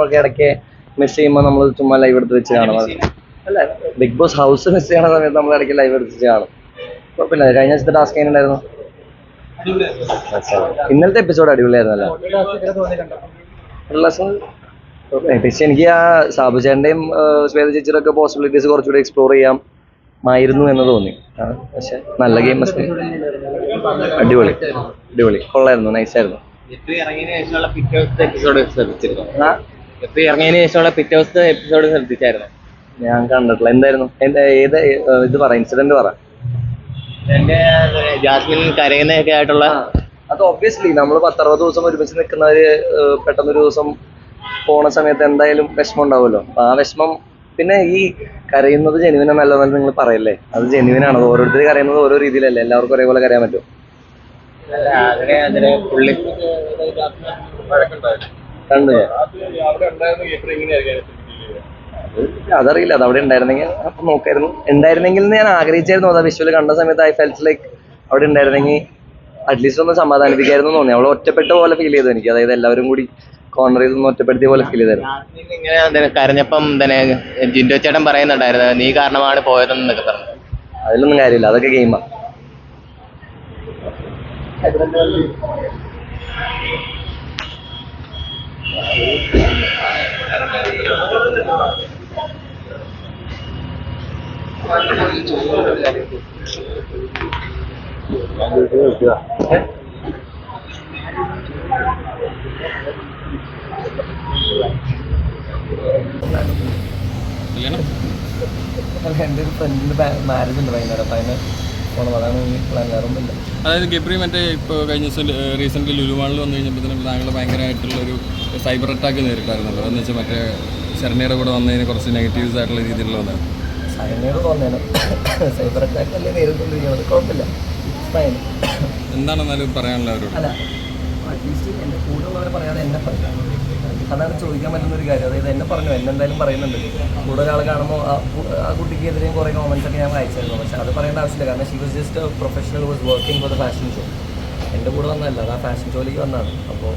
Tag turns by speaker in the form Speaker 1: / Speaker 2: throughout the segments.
Speaker 1: ഒക്കെ ഇടയ്ക്ക് മിസ് ചെയ്യുമ്പോൾ നമ്മൾ ചുമ്മാ ലൈവ് എടുത്ത് വെച്ച് കാണും. അല്ല, ബിഗ് ബോസ് ഹൗസ് മിസ് ചെയ്യണ സമയത്ത് നമ്മൾ ഇടയ്ക്ക് ലൈവ് എടുത്ത് വെച്ച് കാണും. കുഴപ്പമില്ല. കഴിഞ്ഞ ദിവസത്തെ ടാസ്ക് എങ്ങനെ ഉണ്ടായിരുന്നു? ഇന്നലത്തെ എപ്പിസോഡ് അടിപൊളിയായിരുന്നല്ലോ. പക്ഷെ എനിക്ക് ആ സാബു ചേട്ടൻ്റെയും ശ്വേത ചേച്ചിയുടെ ഒക്കെ പോസിബിലിറ്റീസ് കുറച്ചുകൂടി എക്സ്പ്ലോർ ചെയ്യാമായിരുന്നു എന്ന് തോന്നി. പക്ഷെ നല്ല ഗെയിം അടിപൊളി അടിപൊളി കൊള്ളായിരുന്നു, നൈസായിരുന്നു. ഞാൻ കണ്ടിട്ടില്ല. എന്തായിരുന്നു ഏത് ഇത് പറ, ഇൻസിഡന്റ് പറ.
Speaker 2: ജാസ്മിൻ കരയുന്നതൊക്കെ ആയിട്ടുള്ള
Speaker 1: അത് ഒബ്വിയസ്ലി നമ്മൾ 10-60 ദിവസം ഒരുമിച്ച് നിൽക്കുന്നവര് പെട്ടെന്നൊരു ദിവസം പോണ സമയത്ത് എന്തായാലും വിഷമം ഉണ്ടാവുമല്ലോ. ആ വിഷമം, പിന്നെ ഈ കരയുന്നത് ജെനുവിൻ നല്ലതെന്ന് നിങ്ങൾ പറയല്ലേ, അത് ജെനുവിനാണ്. ഓരോരുത്തർ കരയുന്നത് ഓരോ രീതിയിലല്ലേ, എല്ലാവർക്കും ഒരേപോലെ കരയാൻ പറ്റും. കണ്ടു ഞാൻ. അതറിയില്ല, അത് അവിടെ ഉണ്ടായിരുന്നെങ്കിൽ അപ്പൊ നോക്കായിരുന്നു. ഉണ്ടായിരുന്നെങ്കിൽ ഞാൻ ആഗ്രഹിച്ചായിരുന്നു. അതാ വിഷ്വൽ കണ്ട സമയത്ത് ഐ ഫെൽറ്റ് ലൈക്ക് അവിടെ ഉണ്ടായിരുന്നെങ്കിൽ അറ്റ്ലീസ്റ്റ് ഒന്ന് സമാധാനിപ്പിക്കായിരുന്നു തോന്നി. അവളെ ഒറ്റപ്പെട്ട പോലെ ഫീൽ ചെയ്തു എനിക്ക്. അതായത് എല്ലാവരും കൂടി കോർണർ ചെയ്തൊന്ന് ഒറ്റപ്പെടുത്തിയ പോലെ ഫീൽ ചെയ്തായിരുന്നു.
Speaker 2: ഇങ്ങനെ കരഞ്ഞപ്പം തന്നെ ജിൻഡോ ചേട്ടൻ പറയുന്നുണ്ടായിരുന്നു, നീ കാരണമാണ് പോയതെന്നൊക്കെ പറഞ്ഞു.
Speaker 1: അതിലൊന്നും കാര്യമില്ല, അതൊക്കെ ഗെയിമാണ്. എൻ്റെ ഒരു ഫ്രണ്ടിൻ്റെ മാരേജ് ഉണ്ട് വൈകുന്നേരം, അപ്പം അതിന് പോകണം. അതാണ് പ്ലാൻ, വേറൊന്നുമില്ല.
Speaker 3: അതായത് ഗബ്രി മറ്റേ ഇപ്പോൾ കഴിഞ്ഞ ദിവസം റീസെൻ്റ്ലി ലുലുമാളിൽ വന്നു കഴിഞ്ഞപ്പോഴത്തേനും താങ്കൾ ഭയങ്കരമായിട്ടുള്ളൊരു സൈബർ അറ്റാക്ക് നേരിട്ടായിരുന്നല്ലോ. എന്ന് വെച്ചാൽ മറ്റേ ശരണ്യയുടെ കൂടെ വന്നതിന് കുറച്ച് നെഗറ്റീവ്സ് ആയിട്ടുള്ള രീതിയിലുള്ള വന്നത്.
Speaker 1: ശരണ്യയോട് തോന്നിയാണ് സൈബർ അറ്റാക്ക് അല്ലേ നേരിട്ടുകൊണ്ടിരിക്കുന്നത്, കുഴപ്പമില്ല.
Speaker 3: എന്താണെന്നാലും പറയാനുള്ള അവരോട്?
Speaker 1: അല്ല, അറ്റ്ലീസ്റ്റ് എൻ്റെ കൂടെ ഉള്ളവരെ പറയാതെ എന്നെ പറഞ്ഞു. അതാണ് ചോദിക്കാൻ പറ്റുന്നൊരു കാര്യം. അതായത് എന്നെ പറഞ്ഞു, എന്നെന്തായാലും പറയുന്നുണ്ട്. കൂടെ ഒരാൾ കാണുമ്പോൾ ആ കുട്ടിക്കെതിരെയും കുറേ കോമൻസ് ഒക്കെ ഞാൻ വായിച്ചായിരുന്നു. പക്ഷേ അത് പറയേണ്ട ആവശ്യമില്ല, കാരണം she was just A professional was working for the fashion show. എൻ്റെ കൂടെ വന്നതല്ല, അത് ആ ഫാഷൻ ഷോയിലേക്ക് വന്നതാണ്. അപ്പോൾ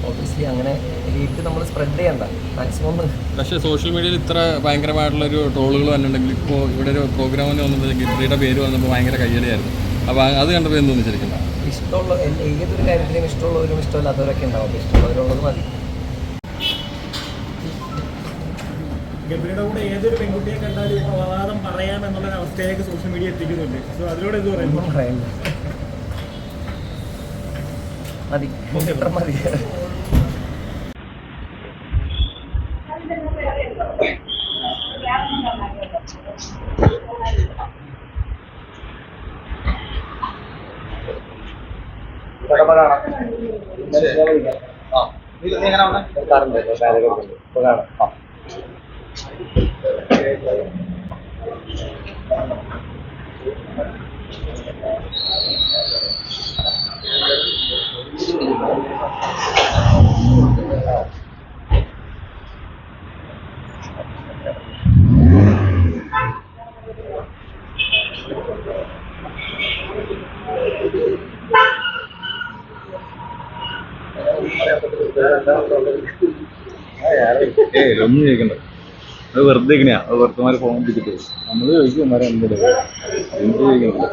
Speaker 1: ഓബിയസ്ലി അങ്ങനെ ഹേറ്റ് നമ്മൾ സ്പ്രെഡ് ചെയ്യണ്ട മാക്സിമം.
Speaker 3: പക്ഷേ സോഷ്യൽ മീഡിയയിൽ ഇത്ര ഭയങ്കരമായിട്ടുള്ളൊരു ട്രോളുകൾ വന്നിട്ടുണ്ടെങ്കിൽ ഇപ്പോൾ ഇവിടെ ഒരു പ്രോഗ്രാമിന് വന്നപ്പോൾ ഗബ്രിയുടെ പേര് വന്നപ്പോൾ ഭയങ്കര കയ്യടിയായിരുന്നു. അപ്പോൾ അത് കണ്ടപ്പോൾ എന്തോന്നു ശരിക്കും?
Speaker 1: ഇഷ്ടമുള്ള ഏതൊരു കാര്യത്തിലും ഇഷ്ടമുള്ളവരും ഇഷ്ടമില്ലാത്തവരൊക്കെ ഉണ്ടാവും. അപ്പോൾ ഇഷ്ടമുള്ളവരുള്ളത് മതി.
Speaker 4: ഗബ്രിയുടെ കൂടെ ഏതൊരു പെൺകുട്ടിയെ കണ്ടാലും അപവാദം പറയാമെന്നുള്ള അവസ്ഥയിലേക്ക് സോഷ്യൽ മീഡിയ എത്തിക്കുന്നുണ്ട്. സോ അതിലൂടെ എന്ത് പറയുന്നു?
Speaker 1: പറയാനില്ല, മതി, ഇത്ര മതി.
Speaker 5: ഒന്നും ചോദിക്കണ്ട, അത് വെറുതെ ഇങ്ങനെയാ. അത് ഭർത്തമാരെ ഫോൺ പിടിച്ചിട്ട് നമ്മൾ ചോദിക്കും, എന്ത് ചോദിക്കണ്ടല്ലോ.